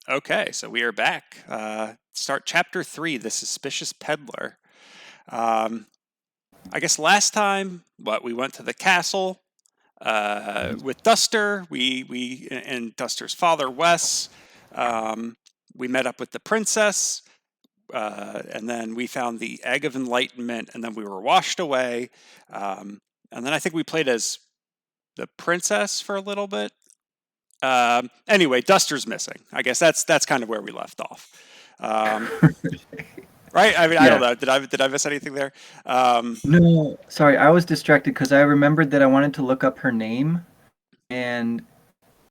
Okay, so we are back. Start chapter 3, The Suspicious Peddler. Um, I guess last time, we went to the castle with Duster. We and Duster's father, Wes. Um, we met up with the princess, and then we found the Egg of Enlightenment, and then we were washed away. And then I think we played as the princess for a little bit. Anyway, Duster's missing. I guess that's kind of where we left off. Right? I mean, I don't Yeah. know. Did I miss anything there? Um, No, sorry, I was distracted because I remembered that I wanted to look up her name, and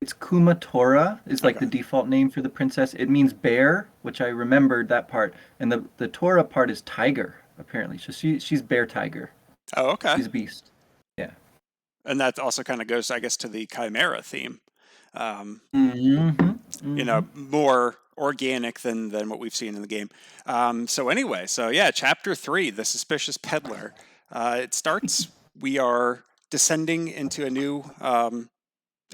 it's Kumatora is like okay. the default name for the princess. It means bear, which I remembered that part, and the Tora part is tiger, apparently. So she's bear tiger. Oh, okay. She's a beast. Yeah. And that also kind of goes, I guess, to the Chimera theme. Um, Mm-hmm. Mm-hmm. more organic than what we've seen in the game. So anyway, so yeah, chapter 3, The Suspicious Peddler. It starts. We are descending into a new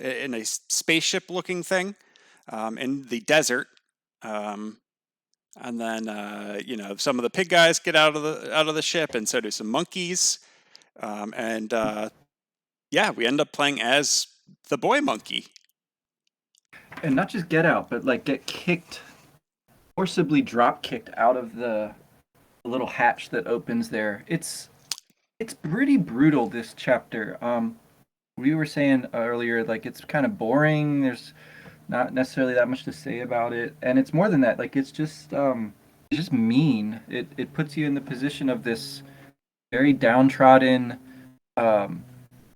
in a spaceship-looking thing in the desert. Um, and then some of the pig guys get out of the ship, and so do some monkeys. And yeah, we end up playing as the boy monkey. And not just get out, but like get kicked, forcibly drop kicked out of the little hatch that opens there. It's pretty brutal, this chapter. We were saying earlier, like it's kind of boring. There's not necessarily that much to say about it, and it's more than that. Like it's just mean. It puts you in the position of this very downtrodden, um,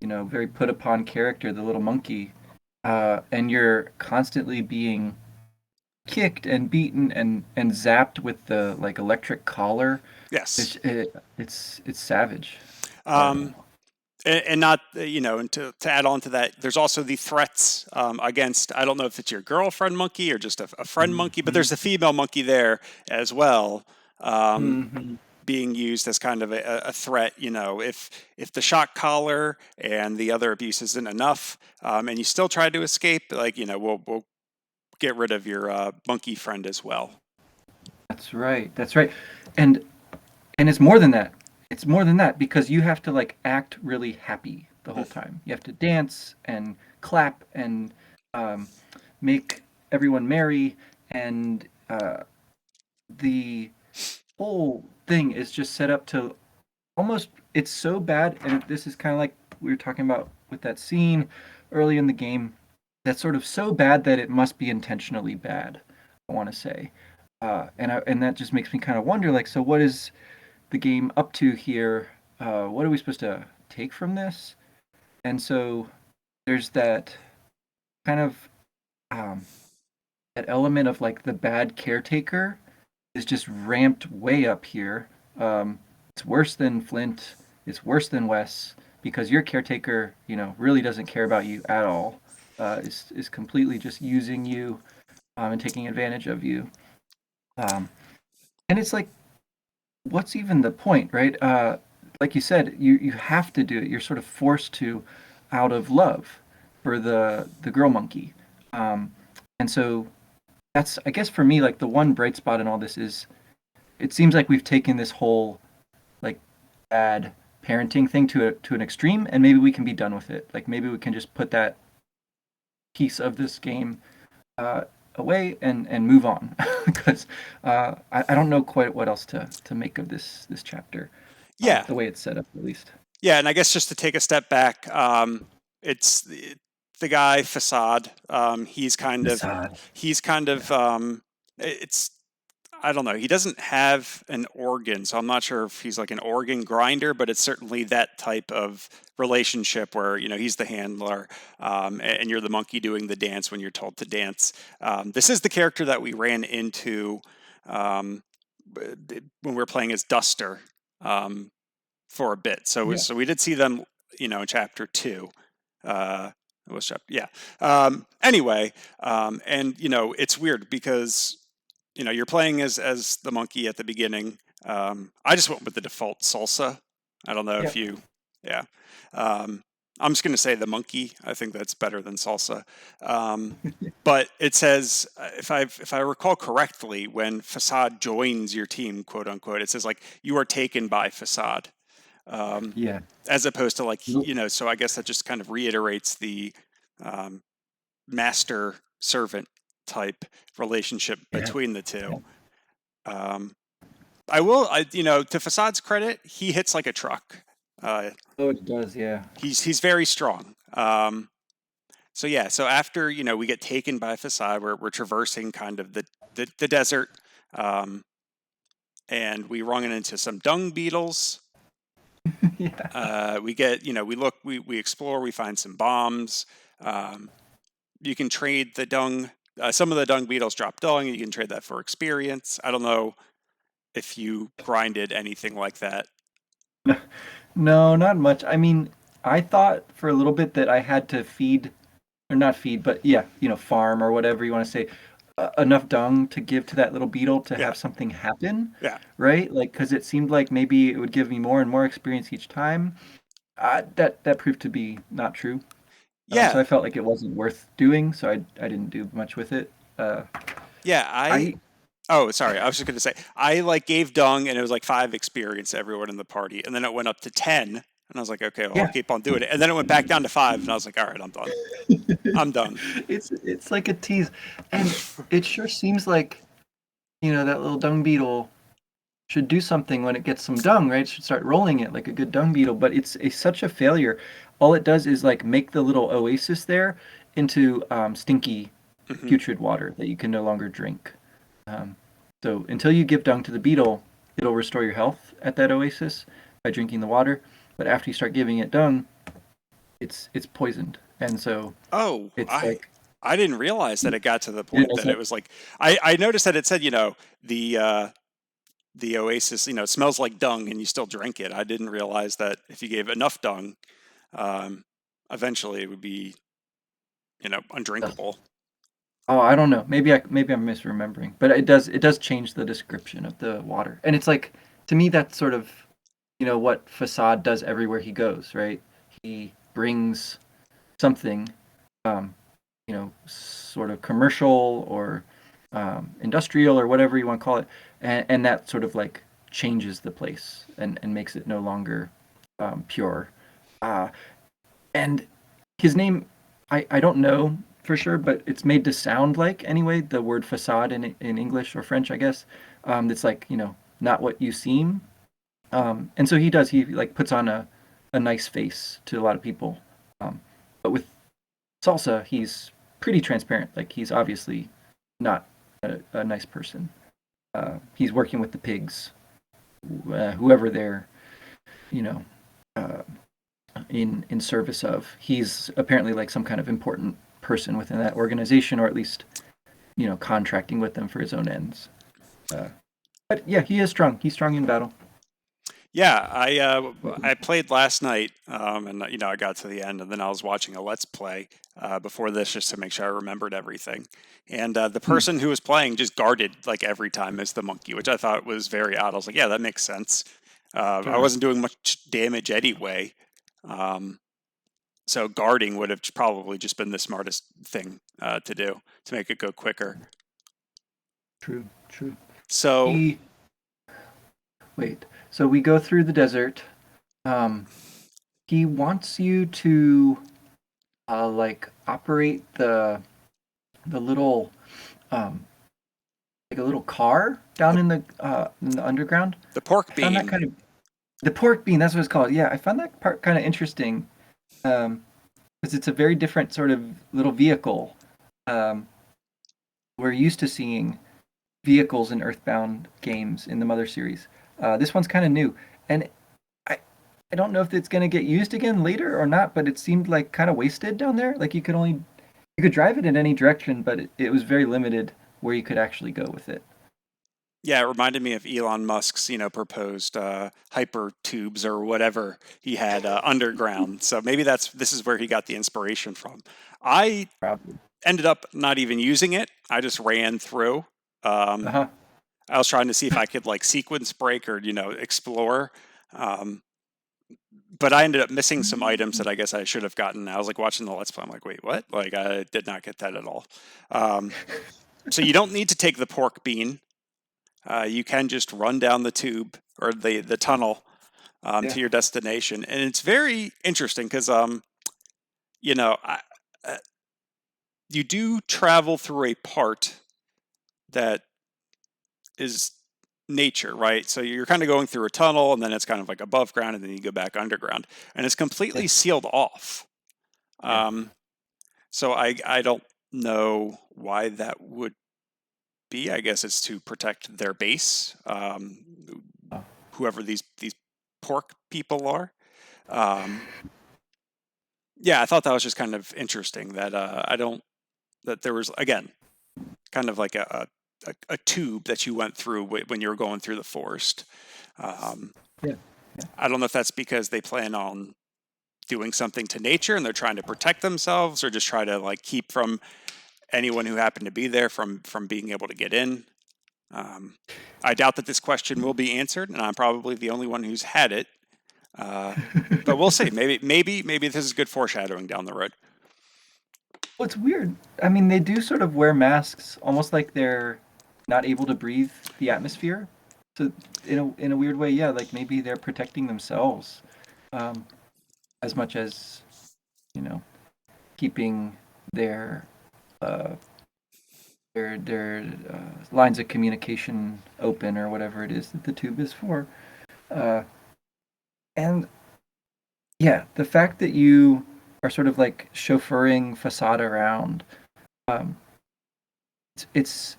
very put upon character, the little monkey, and you're constantly being kicked and beaten and zapped with the like electric collar. Yes. It's savage. Um, and not and to add on to that, there's also the threats against, I don't know if it's your girlfriend monkey or just a friend monkey, but Mhm. there's a female monkey there as well, um, Mhm. being used as kind of a threat. If the shock collar and the other abuse isn't enough, and you still try to escape, like we'll get rid of your monkey friend as well. That's right. That's right. And and it's more than that. It's more than that because you have to like act really happy the whole time. You have to dance and clap and um, make everyone merry, and the whole thing is just set up to almost. It's so bad, and this is kind of like we were talking about with that scene early in the game. That's sort of so bad that it must be intentionally bad. I want to say, and that just makes me kind of wonder, like, so what is the game up to here? What are we supposed to take from this? And so there's that kind of um, that element of like the bad caretaker is just ramped way up here. It's worse than Flint. It's worse than Wes because your caretaker, really doesn't care about you at all. Is completely just using you and taking advantage of you. Um, and it's like, what's even the point, right? Like you said, you have to do it. You're sort of forced to, out of love for the girl monkey. Um, and so that's, I guess, for me, like the one bright spot in all this is it seems like we've taken this whole like bad parenting thing to an extreme, and maybe we can be done with it. Like maybe we can just put that piece of this game uh, away and move on because I don't know quite what else to make of this chapter, Yeah, the way it's set up at least. yeah, and I guess just to take a step back, it's the guy Facade. Facade. He's kind Yeah. of it's I don't know. He doesn't have an organ, so I'm not sure if he's like an organ grinder, but it's certainly that type of relationship where he's the handler, and you're the monkey doing the dance when you're told to dance. This is the character that we ran into um, when we were playing as Duster. Um, for a bit. Yeah. So we did see them, in chapter 2. It was chapter, yeah. Anyway, and it's weird because you're playing as the monkey at the beginning. I just went with the default salsa. I don't know if Yep. you, yeah. Um, I'm just going to say the monkey. I think that's better than salsa. Um, but it says, if I recall correctly, when Facade joins your team, quote unquote, it says like you are taken by Facade, um, Yeah. as opposed to like Nope. So I guess that just kind of reiterates the um, master servant type relationship Yeah. between the two. Yeah. Um, to Facade's credit, he hits like a truck. Uh, Oh, it does. Yeah. he's very strong. So yeah, so after we get taken by Facade, we're traversing kind of the desert, um, and we run into some dung beetles. Yeah. We get we look, we explore, we find some bombs. Um, you can trade the dung. Some of the dung beetles drop dung, and you can trade that for experience. I don't know if you grinded anything like that. No, not much. I mean, I thought for a little bit that I had to feed, or not feed, but yeah, farm or whatever you want to say, enough dung to give to that little beetle to Yeah, have something happen, yeah, right? Like, because it seemed like maybe it would give me more and more experience each time. That proved to be not true. So yeah, I felt like it wasn't worth doing, so I didn't do much with it. yeah. I I Oh, sorry. I was just gonna say I like gave dung, and it was like 5 experience to everyone in the party, and then it went up to 10, and I was like, okay, well, I'll Yeah. keep on doing it, and then it went back down to 5, and I was like, all right, I'm done. I'm done. It's like a tease, and it sure seems like that little dung beetle should do something when it gets some dung, right? It should start rolling it like a good dung beetle, but it's such a failure. All it does is like make the little oasis there into stinky, Hmm. putrid water that you can no longer drink. Um, so until you give dung to the beetle, it'll restore your health at that oasis by drinking the water. But after you start giving it dung, it's poisoned, and so Oh, it's I like I didn't realize that it got to the you didn't point know that it that? was like I noticed that it said the oasis it smells like dung, and you still drink it. I didn't realize that if you gave enough dung, um, eventually it would be undrinkable. Oh, I don't know. Maybe I'm misremembering, but it does change the description of the water. And it's like to me that's sort of what Facade does everywhere he goes, right? He brings something sort of commercial or industrial or whatever you want to call it, and that sort of like changes the place and makes it no longer pure. Uh, and his name, I don't know for sure, but it's made to sound like anyway the word facade in English or French, I guess. It's like not what you seem. And so he like puts on a nice face to a lot of people. But with Salsa, he's pretty transparent. Like he's obviously not a nice person. He's working with the pigs, whoever they're you know uh, in service of. He's apparently like some kind of important person within that organization, or at least contracting with them for his own ends. Uh, but yeah, he is strong. He's strong in battle. Yeah, I played last night, and I got to the end, and then I was watching a Let's Play before this just to make sure I remembered everything. And the Hmm. person who was playing just guarded like every time as the monkey, which I thought was very odd. I was like, yeah, that makes sense. I Sure. wasn't doing much damage anyway, um, so guarding would have probably just been the smartest thing to do to make it go quicker. True. True. So He wait. So we go through the desert. Um, he wants you to like operate the little um, like a little car down the, in the underground. the pork I found that bean. kind of the pork bean. That's what it's called. Yeah, I found that part kind of interesting because it's a very different sort of little vehicle. Um, we're used to seeing vehicles in Earthbound games in the Mother series. This one's kind of new, and I I don't know if it's gonna get used again later or not. But it seemed like kind of wasted down there. Like you could drive it in any direction, but it was very limited where you could actually go with it. Yeah, it reminded me of Elon Musk's, proposed hyper tubes or whatever he had underground. So maybe this is where he got the inspiration from. I Probably. ended up not even using it. I just ran through. Uh Um, huh. I was trying to see if I could like sequence break or explore. Um, but I ended up missing some items that I guess I should have gotten. I was like watching the Let's Play. I'm like, wait, what? Like, I did not get that at all. Um, so you don't need to take the pork bean. You can just run down the tube or the tunnel Yeah. to your destination, and it's very interesting because you know, uh, you do travel through a part that is nature, right? So you're kind of going through a tunnel, and then it's kind of like above ground, and then you go back underground, and it's Yeah. completely sealed off. Yeah. Um, so I don't know why that would be. I guess it's to protect their base, Oh. whoever these pork people are. Um, yeah, I thought that was just kind of interesting that I don't that there was again kind of like a tube that you went through when you were going through the forest. Um, Yeah. Yeah. I don't know if that's because they plan on doing something to nature and they're trying to protect themselves, or just try to like keep from anyone who happened to be there from being able to get in. Um, I doubt that this question will be answered, and I'm probably the only one who's had it. Uh, but we'll see. Maybe this is good foreshadowing down the road. Well, it's weird. I mean, they do sort of wear masks, almost like they're not able to breathe the atmosphere. So, in a weird way, yeah, like maybe they're protecting themselves, um, as much as you know, keeping their uh, lines of communication open or whatever it is that the tube is for. Uh, and yeah, the fact that you are sort of like chauffeuring Facade around, um, it's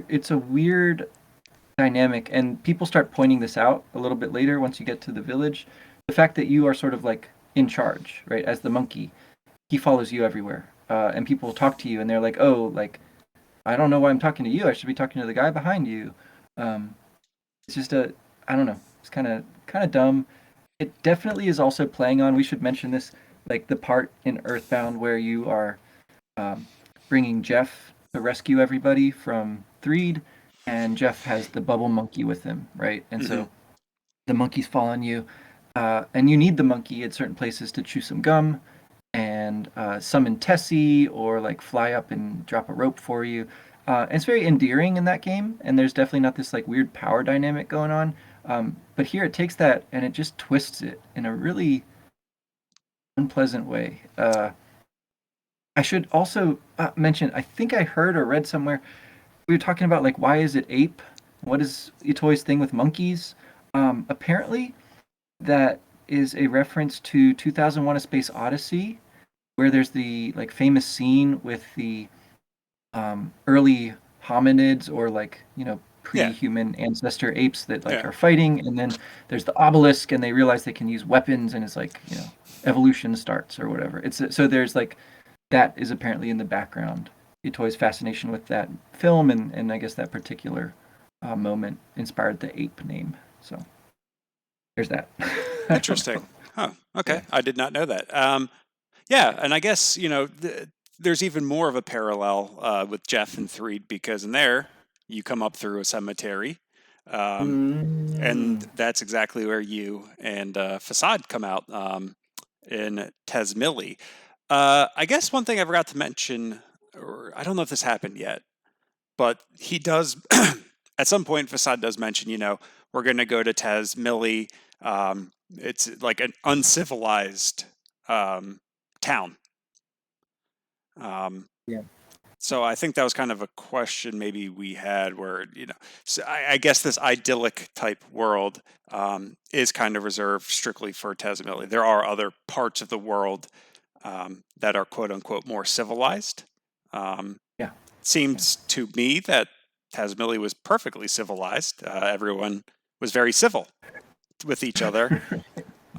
it's a weird dynamic, and people start pointing this out a little bit later once you get to the village. The fact that you are sort of like in charge, right, as the monkey, he follows you everywhere, and people talk to you, and they're like, "Oh, like I don't know why I'm talking to you. I should be talking to the guy behind you." Um, it's just I don't know. It's kind of dumb. It definitely is also playing on. We should mention this, like the part in Earthbound where you are um, bringing Jeff to rescue everybody from Threed, and Jeff has the bubble monkey with him, right? And Hmm. so the monkeys fall on you, and you need the monkey at certain places to chew some gum and summon Tessie or like fly up and drop a rope for you. And it's very endearing in that game, and there's definitely not this like weird power dynamic going on. But here it takes that and it just twists it in a really unpleasant way. I should also mention, I think I heard or read somewhere we were talking about like why is it ape? What is Itoi's thing with monkeys? Apparently, that is a reference to 2001: A Space Odyssey, where there's the like famous scene with the early hominids or like Yeah, pre-human ancestor apes that like yeah, are fighting, and then there's the obelisk, and they realize they can use weapons, and it's like evolution starts or whatever. It's so there's like that is apparently in the background. Itoi's fascination with that film and I guess that particular moment inspired the ape name. So there's that. I don't interesting. know. Huh. Yeah. Okay, I did not know that. Yeah, and I guess there's even more of a parallel with Jeff and Threed, because in there you come up through a cemetery, um, and Mm, that's exactly where you and Facade come out in Tesmili. I guess one thing I forgot to mention, or I don't know if this happened yet, but he does at some point. Facade does mention, we're going to go to Tesmili. It's like an uncivilized um, town. Um, yeah. so I think that was kind of a question maybe we had where, so I guess this idyllic type world is kind of reserved strictly for Tasmania. There are other parts of the world that are quote unquote more civilized. Um, Yeah. Yeah. seems to me that Tasmania was perfectly civilized. Everyone was very civil with each other.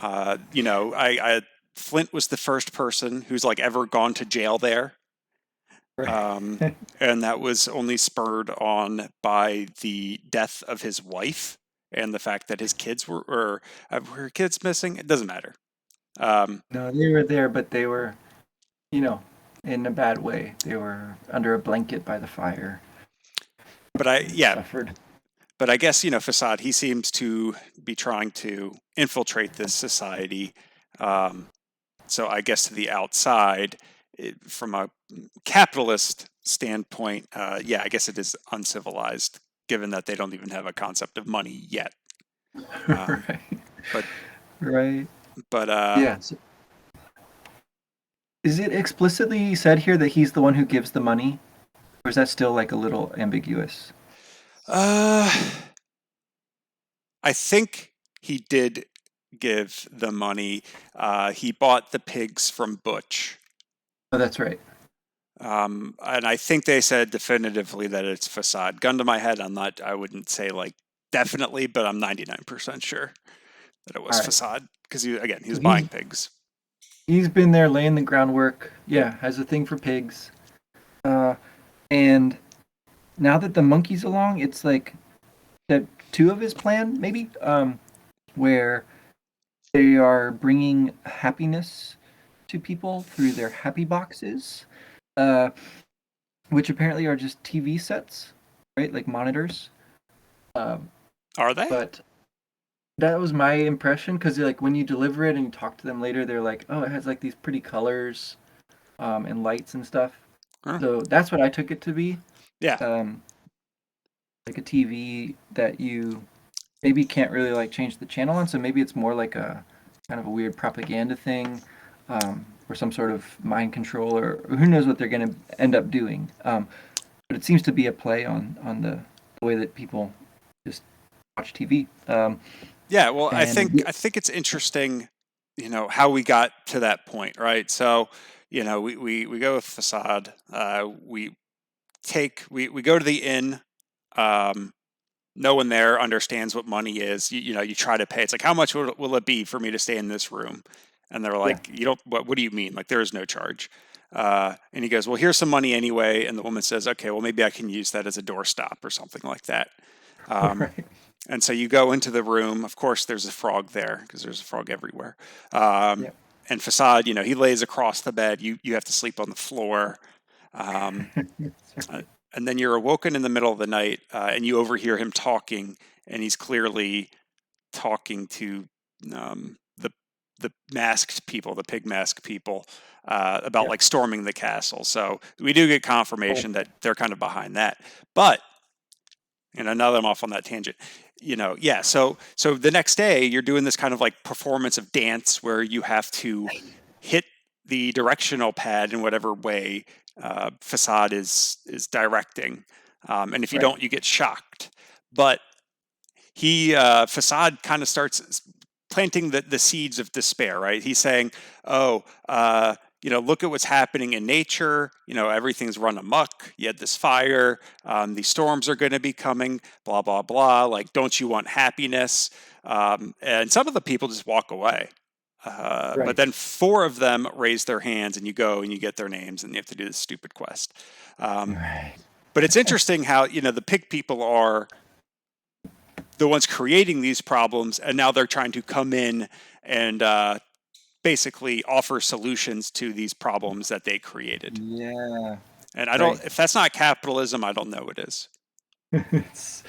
I Flint was the first person who's like ever gone to jail there. Right. Um, and that was only spurred on by the death of his wife and the fact that his kids were kids missing. It doesn't matter. Um, No, they were there, but they were, you know, in a bad way. They were under a blanket by the fire. but I, They yeah, suffered. but I guess, Facade, he seems to be trying to infiltrate this society. Um, so I guess to the outside, from a capitalist standpoint, yeah, I guess it is uncivilized, given that they don't even have a concept of money yet. Um, Right. but Right. but Yeah. So is it explicitly said here that he's the one who gives the money, or is that still like a little ambiguous? uh, I think he did give the money. He bought the pigs from Butch. Oh, that's right. And I think they said definitively that it's Facade. Gun to my head, I wouldn't say like definitely, but I'm 99% sure that it was All right. Facade because he So was buying pigs. he's been there laying the groundwork. Yeah, has a thing for pigs. Uh, and now that the monkey's along, it's like step two of his plan, maybe, where they are bringing happiness to people through their happy boxes, uh, which apparently are just TV sets, right? Like monitors. Um, Are they? but that was my impression because like when you deliver it and you talk to them later, they're like, "Oh, it has like these pretty colors and lights and stuff." Huh. So that's what I took it to be, Yeah. um, like a TV that you maybe can't really like change the channel on. So maybe it's more like a kind of a weird propaganda thing, or some sort of mind control, or who knows what they're going to end up doing. But it seems to be a play on the way that people just watch TV. Yeah. Well, I And think I think it's interesting, how we got to that point, right? So, we go with Facade. We go to the inn. Um, no one there understands what money is. You try to pay. It's like, how much will it be for me to stay in this room? And they're yeah, like, you don't, what do you mean? Like, there is no charge. And he goes, well, here's some money anyway. And the woman says, okay, well, maybe I can use that as a doorstop or something like that. Um, right, and so you go into the room. Of course, there's a frog there because there's a frog everywhere. Um, yeah, and Facade, he lays across the bed. You have to sleep on the floor. Um, that's uh, right. and then you're awoken in the middle of the night, and you overhear him talking, and he's clearly talking to the masked people, the pig mask people, about Yeah. like storming the castle. So we do get Oh, confirmation that they're kind of behind that. But now that I'm off on that tangent, yeah. So the next day you're doing this kind of like performance of dance where you have to hit the directional pad in whatever way Facade is directing, and if you right, don't, you get shocked. But he Facade kind of starts planting the seeds of despair, right? He's saying, oh, look at what's happening in nature. Everything's run amok. You had this fire. These storms are going to be coming, blah, blah, blah. Like, don't you want happiness? And some of the people just walk away. But right, then four of them raise their hands, and you go and you get their names, and you have to do this stupid quest. Um, right. but it's interesting how, the pig people are the ones creating these problems, and now they're trying to come in and basically offer solutions to these problems that they created. Yeah, And I don't, right. if that's not capitalism, I don't know what is. It's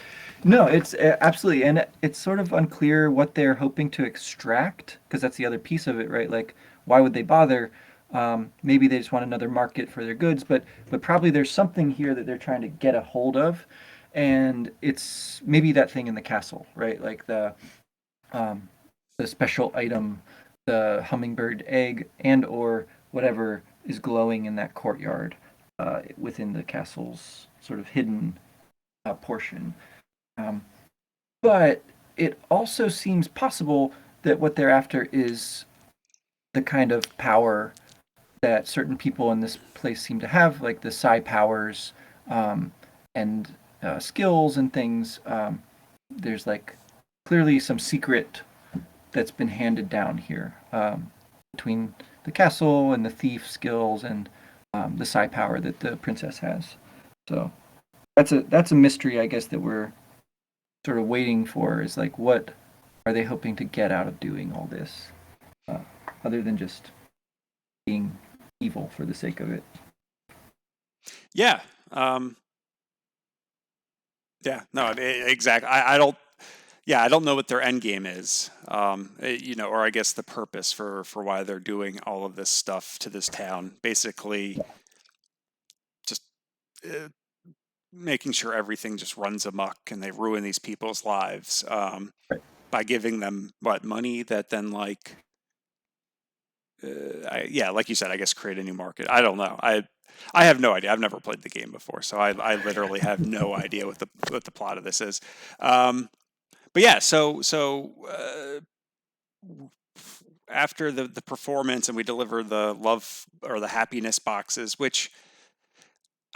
no, it's absolutely, and it's sort of unclear what they're hoping to extract because that's the other piece of it, right? Like, why would they bother? Maybe they just want another market for their goods, but probably there's something here that they're trying to get a hold of, and it's maybe that thing in the castle, right? Like um, the special item, the hummingbird egg, and or whatever is glowing in that courtyard within the castle's sort of hidden portion. Um, but it also seems possible that what they're after is the kind of power that certain people in this place seem to have, like the psi powers um, and skills and things. There's like clearly some secret that's been handed down here between the castle and the thief skills and the psi power that the princess has. So that's a mystery, I guess, that we're sort of waiting for is like what are they hoping to get out of doing all this uh, other than just being evil for the sake of it. Yeah. Um, Yeah, no, exactly. I don't. Yeah, I don't know what their end game is. Or I guess the purpose for why they're doing all of this stuff to this town. Basically, just uh, making sure everything just runs amok and they ruin these people's lives Right. by giving them what money that then yeah, like you said, I guess create a new market. I don't know. I have no idea. I've never played the game before, so I literally have no idea what the plot of this is. Um, but yeah, after the performance and we deliver the love or the happiness boxes, which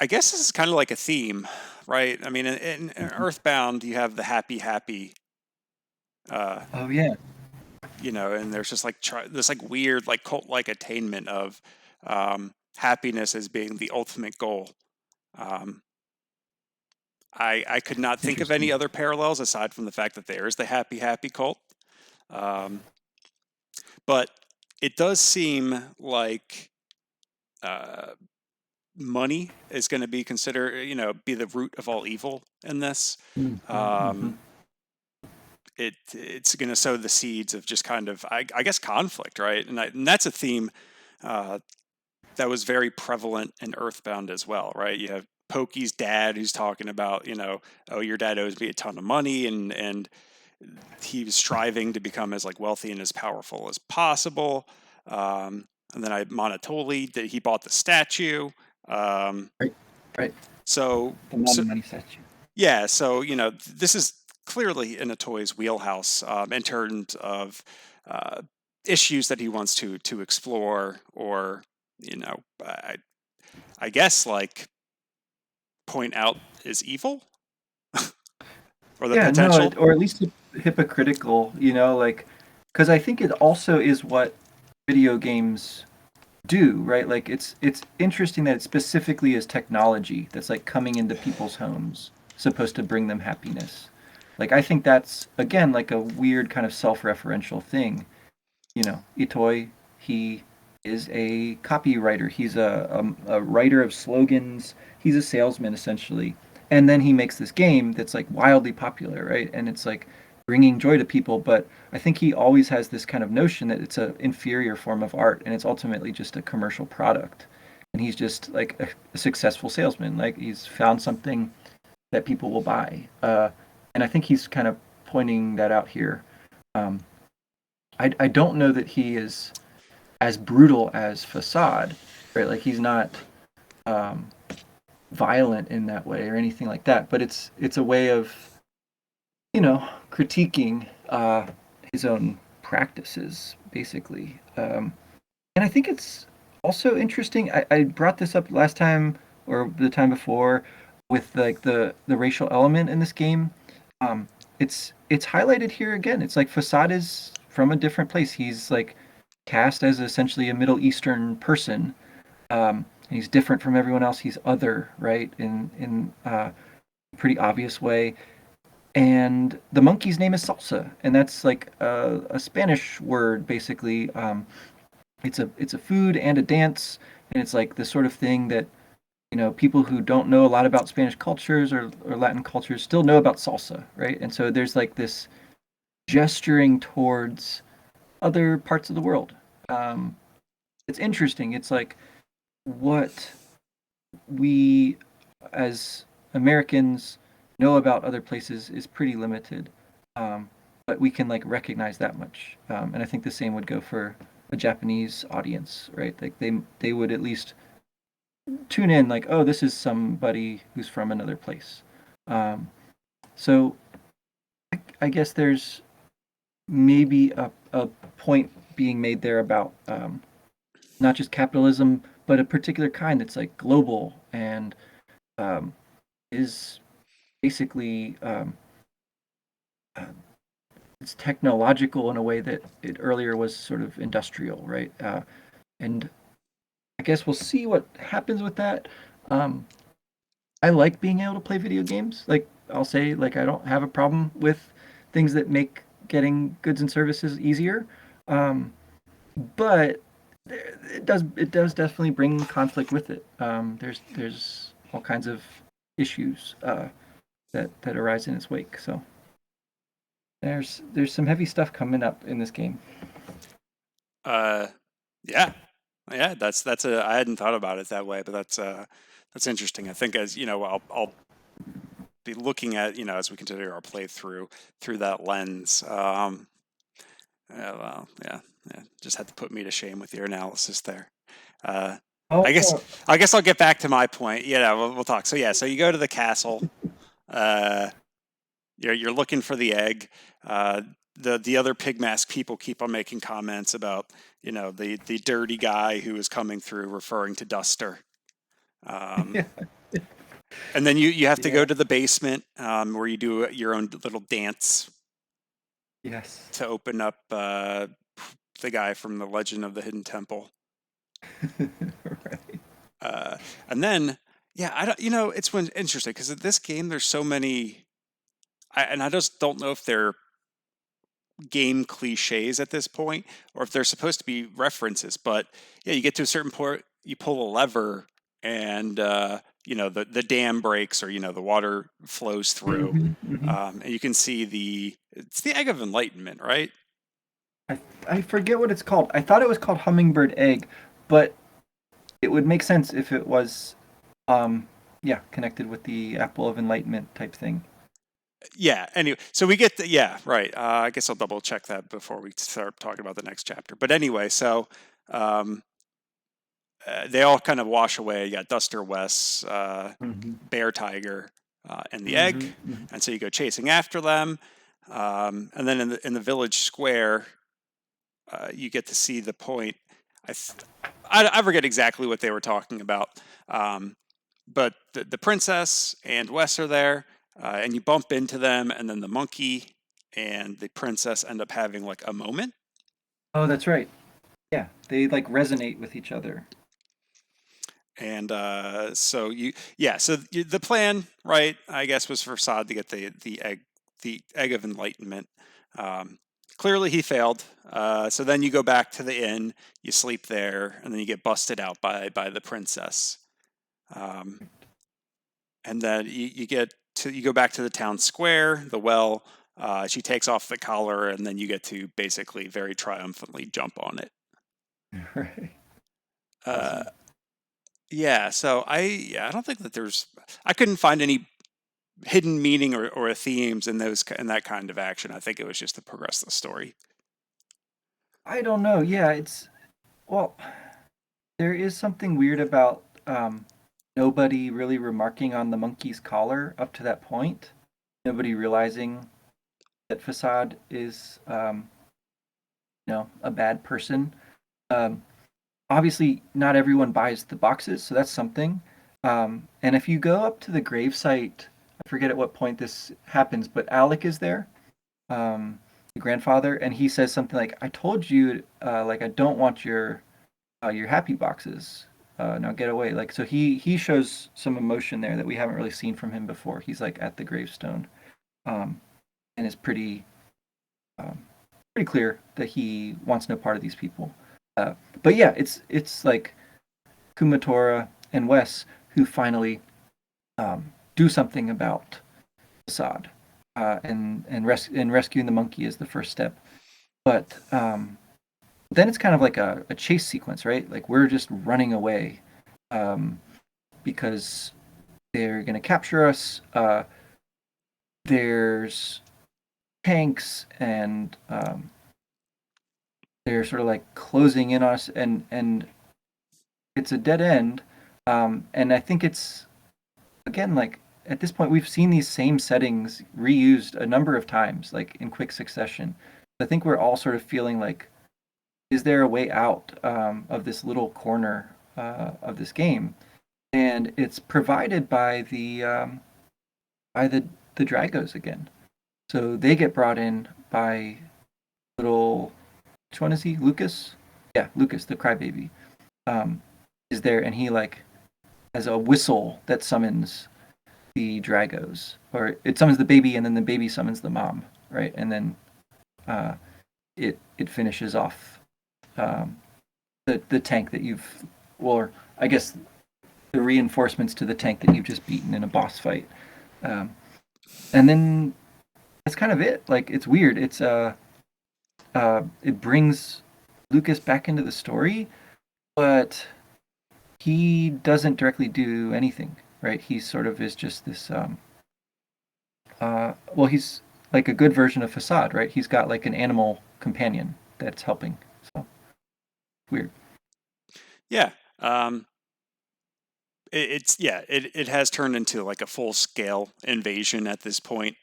I guess this is kind of like a theme, right? I mean, in Mhm. Earthbound, you have the happy, uh, Oh yeah. and there's just like this like weird like cult like attainment of happiness as being the ultimate goal. Um, I could not think of any Interesting. other parallels aside from the fact that there is the happy cult. Um, but it does seem like uh, money is going to be considered, be the root of all evil in this. Mm-hmm. Um, it's going to sow the seeds of just kind of, I guess, conflict, right? And that's a theme uh, that was very prevalent in Earthbound as well, right? You have Pokey's dad who's talking about, oh, your dad owes me a ton of money, and he was striving to become as like wealthy and as powerful as possible. And then I Monotoli that he bought the statue. Um, Right. Right. so The lot so of money statue. yeah, so this is clearly in a toy's wheelhouse in terms of uh, issues that he wants to explore, or I guess like point out is evil or the Yeah, no, potential. or at least hypocritical, like, because I think it also is what video games do, right? Like, it's interesting that it specifically is technology that's like coming into people's homes, supposed to bring them happiness. Like, I think that's again like a weird kind of self-referential thing. Itoi, he is a copywriter. He's a writer of slogans. He's a salesman essentially. And then he makes this game that's like wildly popular, right? And it's like bringing joy to people. But I think he always has this kind of notion that it's an inferior form of art and it's ultimately just a commercial product. And he's just like a successful salesman. Like he's found something that people will buy. And I think he's kind of pointing that out here. Um, I don't know that he is as brutal as Facade, right? Like he's not um, violent in that way or anything like that. But it's a way of critiquing his own practices, basically. And I think it's also interesting. I brought this up last time or the time before with like the racial element in this game. Um, it's highlighted here again. It's like Facade is from a different place. He's like cast as essentially a Middle Eastern person. And he's different from everyone else. He's other, right? In a pretty obvious way. And the monkey's name is Salsa, and that's like a Spanish word, basically. It's a food and a dance, and it's like the sort of thing that people who don't know a lot about Spanish cultures or Latin cultures still know about salsa, right? And so there's like this gesturing towards other parts of the world. Um, it's interesting. It's like what we as Americans know about other places is pretty limited, um, but we can like recognize that much. And I think the same would go for a Japanese audience, right? Like they would at least tune in, like, oh, this is somebody who's from another place. Um, so I guess there's maybe a point being made there about not just capitalism, but a particular kind that's like global and um, is basically uh, it's technological in a way that it earlier was sort of industrial, right? And I guess we'll see what happens with that. Um, I like being able to play video games. Like I'll say, like I don't have a problem with things that make getting goods and services easier. Um, but it does definitely bring conflict with it. There's all kinds of issues. that arise in its wake. So there's some heavy stuff coming up in this game. Uh, yeah, yeah. That's a. I hadn't thought about it that way, but that's interesting. I think as you know, I'll be looking at as we continue our playthrough through that lens. Yeah, well, yeah, yeah. Just had to put me to shame with your analysis there. Uh, I guess Oh, I guess I'll get back to my point. Yeah, we'll talk. So yeah, so you go to the castle. Uh, you're looking for the egg. Uh, the other pig mask people keep on making comments about the dirty guy who is coming through, referring to Duster. Um, yeah, and then you have to yeah, go to the basement where you do your own little dance yes. to open up the guy from the Legend of the Hidden Temple. Right. Uh, and then, yeah, I don't, it's when interesting because in this game there's so many, and I just don't know if they're game cliches at this point or if they're supposed to be references. But yeah, you get to a certain point, you pull a lever, and the dam breaks, or the water flows through, Hmm, hmm. and you can see it's the Egg of Enlightenment, right? I I forget what it's called. I thought it was called hummingbird egg, but it would make sense if it was, um, yeah, connected with the apple of enlightenment type thing. Yeah. Anyway, so we get yeah, right. I guess I'll double check that before we start talking about the next chapter. But anyway, so um, they all kind of wash away. You got Duster, Wes, Hmm, Bear, Tiger, and the egg, hmm, hmm. and so you go chasing after them. And then in the village square, you get to see the point. I, th- I forget exactly what they were talking about, um, but the princess and Wes are there, and you bump into them, and then the monkey and the princess end up having like a moment. Oh, that's right. Yeah, they like resonate with each other. And the plan, right? I guess was for Sod to get the egg of enlightenment. Um, Clearly, he failed. So then you go back to the inn, you sleep there, and then you get busted out by the princess. Um, and then you go back to the town square, the well. She takes off the collar, and then you get to basically very triumphantly jump on it. Right. Uh, Awesome. yeah, so I don't think that I couldn't find any hidden meaning or themes in that kind of action. I think it was just to progress the story. I don't know. Yeah, well, there is something weird about nobody really remarking on the monkey's collar up to that point. Nobody realizing that Facade is, a bad person. Um, Obviously, not everyone buys the boxes, so that's something. And if you go up to the gravesite, I forget at what point this happens, but Alec is there, the grandfather, and he says something like, "I told you, like I don't want your happy boxes. Now get away." Like so, he shows some emotion there that we haven't really seen from him before. He's like at the gravestone, um, and it's um, pretty clear that he wants no part of these people. But yeah, it's like Kumatora and Wes who finally do something about Assad, and rescuing the monkey is the first step. But then it's kind of like a chase sequence, right? Like we're just running away um, because they're going to capture us. There's tanks, and they're sort of like closing in on us, and it's a dead end. And I think it's again like at this point we've seen these same settings reused a number of times, like in quick succession. I think we're all sort of feeling like, is there a way out of this little corner of this game? And it's provided by the Dragos again. So they get brought in by little, which one is he? Lucas? Yeah, Lucas, the crybaby, um, is there, and he like has a whistle that summons the Dragos, or it summons the baby, and then the baby summons the mom, right? And then uh, it finishes off um, the tank that you've, or I guess the reinforcements to the tank that you've just beaten in a boss fight. Um, and then that's kind of it. Like it's weird. It brings Lucas back into the story, but he doesn't directly do anything, right? He sort of is just this well, he's like a good version of Facade, right? He's got like an animal companion that's helping. So weird. Yeah. It has turned into like a full scale invasion at this point.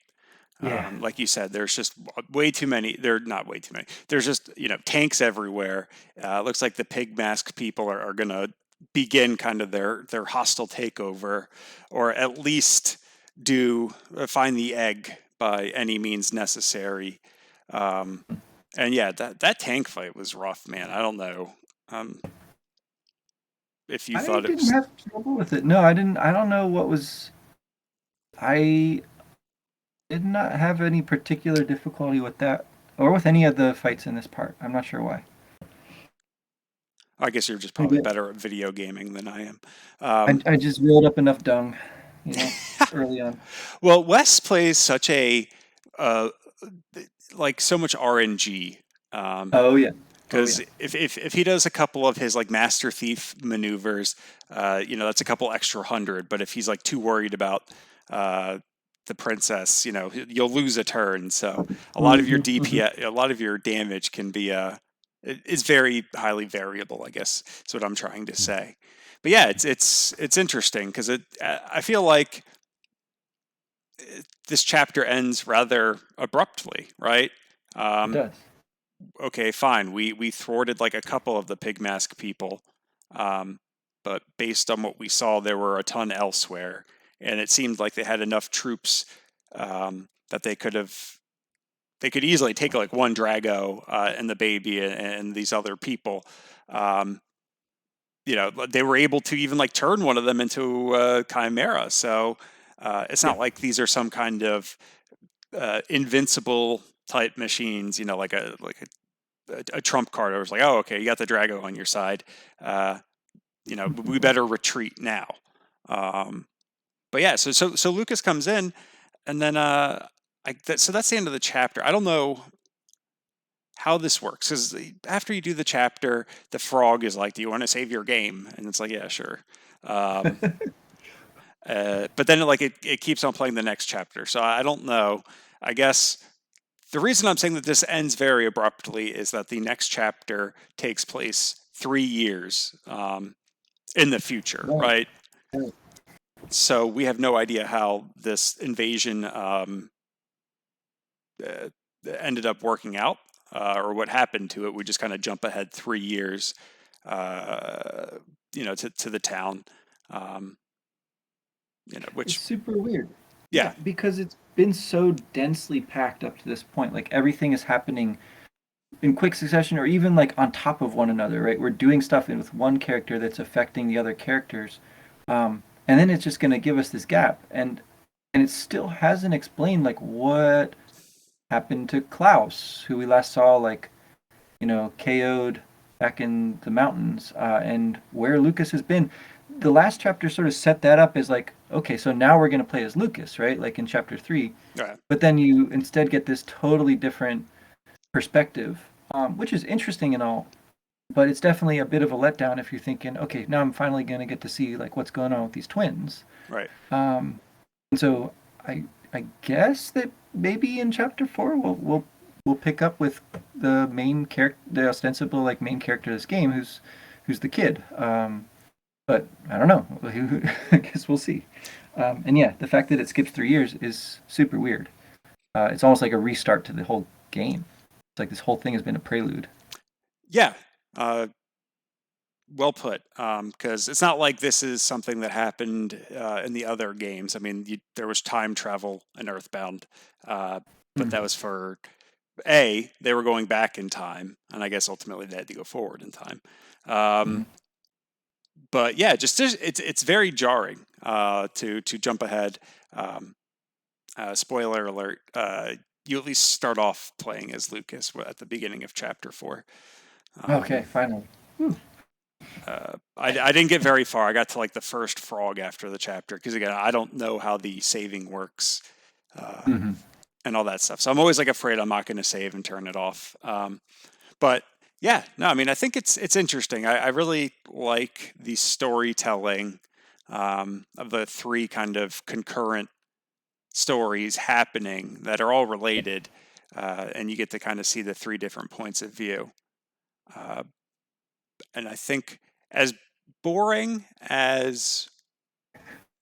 Yeah. Like you said, there's just way too many. They're not way too many. There's just tanks everywhere. Looks like the pig mask people are going to begin kind of their hostile takeover, or at least do find the egg by any means necessary. Um, and yeah, that tank fight was rough, man. I don't know um, if you I thought it didn't was. have trouble with it. No, I didn't. I don't know what was. I did not have any particular difficulty with that or with any of the fights in this part. I'm not sure why. I guess you're just I probably did. better at video gaming than I am. I just rolled up enough dung, you know, early on. Well, Wes plays such a uh, like so much RNG. Um, Oh yeah. Oh because yeah. if he does a couple of his like master thief maneuvers, that's a couple extra hundred. But if he's like too worried about uh, the princess, you'll lose a turn. So a lot of your Hmm. DPS, a lot of your damage can be is very highly variable. I guess is what I'm trying to say. But yeah, it's interesting because I feel like this chapter ends rather abruptly, right? It Um, does. okay, fine. We thwarted like a couple of the pig mask people, um, but based on what we saw, there were a ton elsewhere, and it seemed like they had enough troops that they could easily take like one Drago and the baby and these other people. Um, they were able to even like turn one of them into a chimera. So it's Yeah. not like these are some kind of invincible type machines. A trump card. I was like, oh, okay, you got the Drago on your side. Uh, we better retreat now. Um, but yeah, so Lucas comes in, and then so that's the end of the chapter. I don't know how this works because after you do the chapter, the frog is like, "Do you want to save your game?" And it's like, "Yeah, sure." Um, but then it keeps on playing the next chapter. So I don't know. I guess the reason I'm saying that this ends very abruptly is that the next chapter takes place 3 years in the future, Right. right? Right. So we have no idea how this invasion uh, ended up working out or what happened to it. We just kind of jump ahead 3 years, uh, to the town, um, It's which, super weird. yeah, Yeah, because it's been so densely packed up to this point. Like everything is happening in quick succession or even like on top of one another, right? We're doing stuff with one character that's affecting the other characters. And then it's just going to give us this gap. And it still hasn't explained like what happened to Klaus, who we last saw like, KO'd back in the mountains, and where Lucas has been. The last chapter sort of set that up as like, okay, so now we're going to play as Lucas, right? Like in chapter 3. uh, But then you instead get this totally different perspective, which is interesting and all, but it's definitely a bit of a letdown if you're thinking, okay, now I'm finally going to get to see like what's going on with these twins. right. Um, and so I guess that maybe in chapter 4 we'll pick up with the main character, the ostensible like main character of this game, who's the kid. But I don't know. I guess we'll see. And yeah, the fact that it skips 3 years is super weird. It's almost like a restart to the whole game. It's like this whole thing has been a prelude. Yeah. Uh, well put. Because it's not like this is something that happened in the other games. I mean, there was time travel in Earthbound, uh, but that Mm-hmm. was for they were going back in time, and I guess ultimately they had to go forward in time. Mm-hmm. Um, but yeah, it's very jarring to jump ahead. Um, Spoiler alert: you at least start off playing as Lucas at the beginning of chapter 4. Okay, Um, finally. Whew. I didn't get very far. I got to like the first frog after the chapter because again, I don't know how the saving works uh, Hmm. and all that stuff. So I'm always like afraid I'm not going to save and turn it off. But yeah, no, I mean, I think it's interesting. I really like the storytelling of the three kind of concurrent stories happening that are all related, and you get to kind of see the three different points of view. Uh, and I think as boring as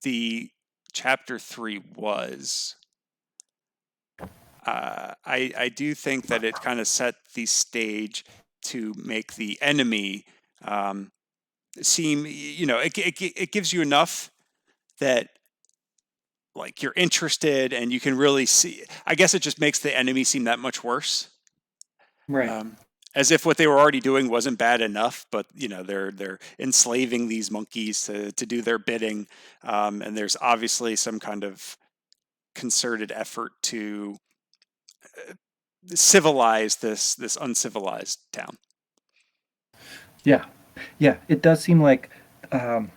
the chapter three was, I do think that it kind of set the stage to make the enemy um, seem, it gives you enough that like you're interested and you can really see. I guess it just makes the enemy seem that much worse. Right. Um, as if what they were already doing wasn't bad enough, but they're enslaving these monkeys to do their bidding, and there's obviously some kind of concerted effort to civilize this uncivilized town. Yeah. Yeah. It does seem like um,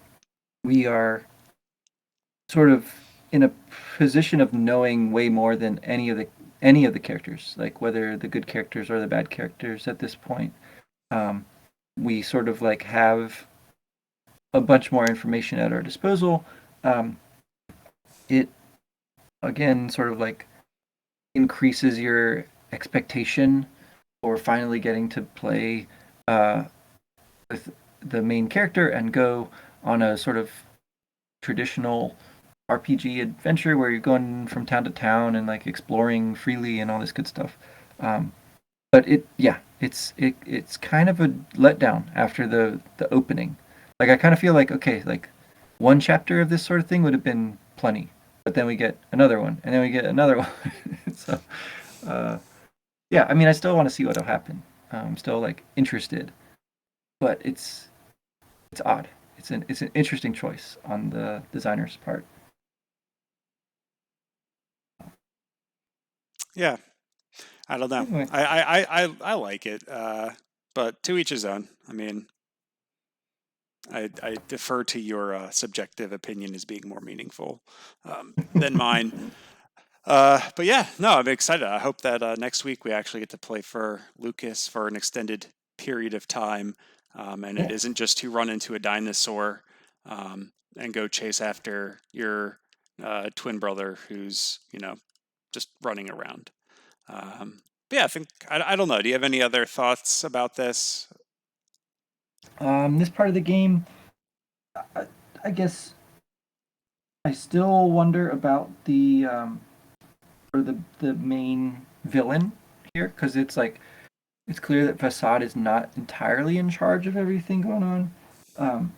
we are sort of in a position of knowing way more than any of the characters, like whether the good characters or the bad characters at this point. Um, we sort of like have a bunch more information at our disposal. Um, it again sort of like increases your expectation for finally getting to play uh, with the main character and go on a sort of traditional RPG adventure where you're going from town to town and like exploring freely and all this good stuff. Um, but it's kind of a letdown after the opening. Like I kind of feel like okay, like one chapter of this sort of thing would have been plenty, but then we get another one, and then we get another one. So uh, yeah, I mean, I still want to see what'll happen. I'm still like interested, but it's odd. It's an interesting choice on the designer's part. Yeah, I don't know. Anyway, I like it, but to each his own. I mean, I defer to your subjective opinion as being more meaningful than mine. But yeah, no, I'm excited. I hope that next week we actually get to play for Lucas for an extended period of time, and it yeah, isn't just to run into a dinosaur and go chase after your twin brother who's just running around. But yeah, I don't know. Do you have any other thoughts about this? this part of the game, I, I guess I still wonder about the main villain here because it's like it's clear that Facade is not entirely in charge of everything going on, um,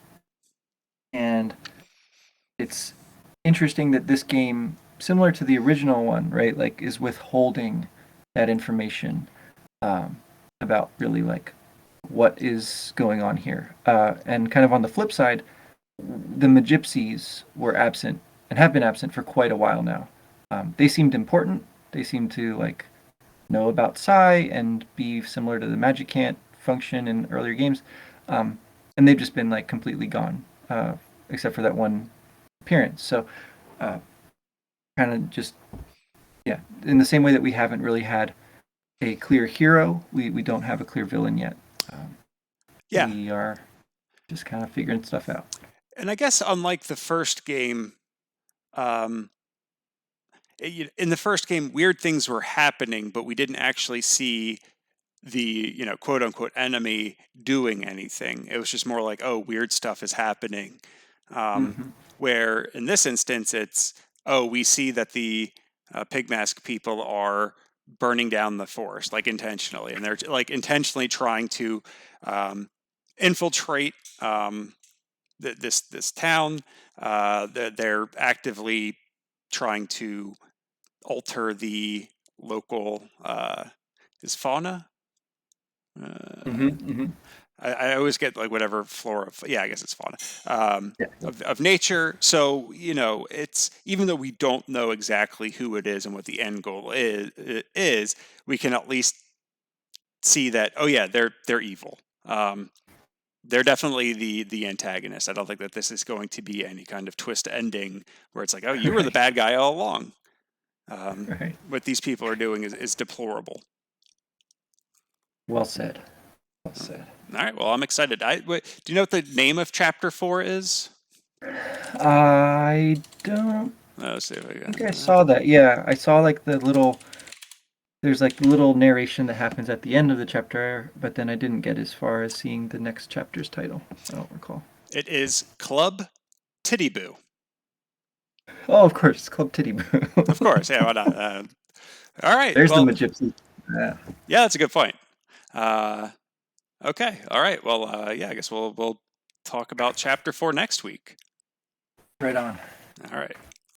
and it's interesting that this game, similar to the original one, right, like is withholding that information um, about really like what is going on here. And kind of on the flip side, the Magypsies were absent and have been absent for quite a while now. They seemed important. They seemed to like know about Psi and be similar to the Magicant function in earlier games. Um, and they've just been like completely gone, except for that one appearance. So, uh, kind of just yeah, in the same way that we haven't really had a clear hero, we don't have a clear villain yet. Um, Yeah, we are just kind of figuring stuff out. and I guess unlike the first game, um, in the first game, weird things were happening, but we didn't actually see the quote unquote enemy doing anything. It was just more like, oh, weird stuff is happening. Um, Mm-hmm. where in this instance, it's, oh, we see that the pig mask people are burning down the forest like intentionally, and they're like intentionally trying to um, infiltrate this town. They're actively trying to alter the local is fauna. Mm-hmm. Uh, Mm-hmm. I always get like whatever flora. Yeah, I guess it's fauna Yeah. of nature. So it's even though we don't know exactly who it is and what the end goal is we can at least see that. Oh yeah, they're evil. They're definitely the antagonist. I don't think that this is going to be any kind of twist ending where it's like, oh, you were the Right. bad guy all along. Right. What these people are doing is deplorable. Well said. Well said. All right. Well, I'm excited. Do you know what the name of chapter 4 is? I don't Let's see if I think I got. saw that. Yeah, I saw like the little. There's like little narration that happens at the end of the chapter, but then I didn't get as far as seeing the next chapter's title. I don't recall. It is Club Titty Boo. Oh, of course, it's called Titty Boo. Of course. Yeah. Why not? All right. There's the Well, gypsy. Yeah. yeah, that's a good point. Okay. All right. Well, yeah. I guess we'll talk about chapter 4 next week. Right on. All right.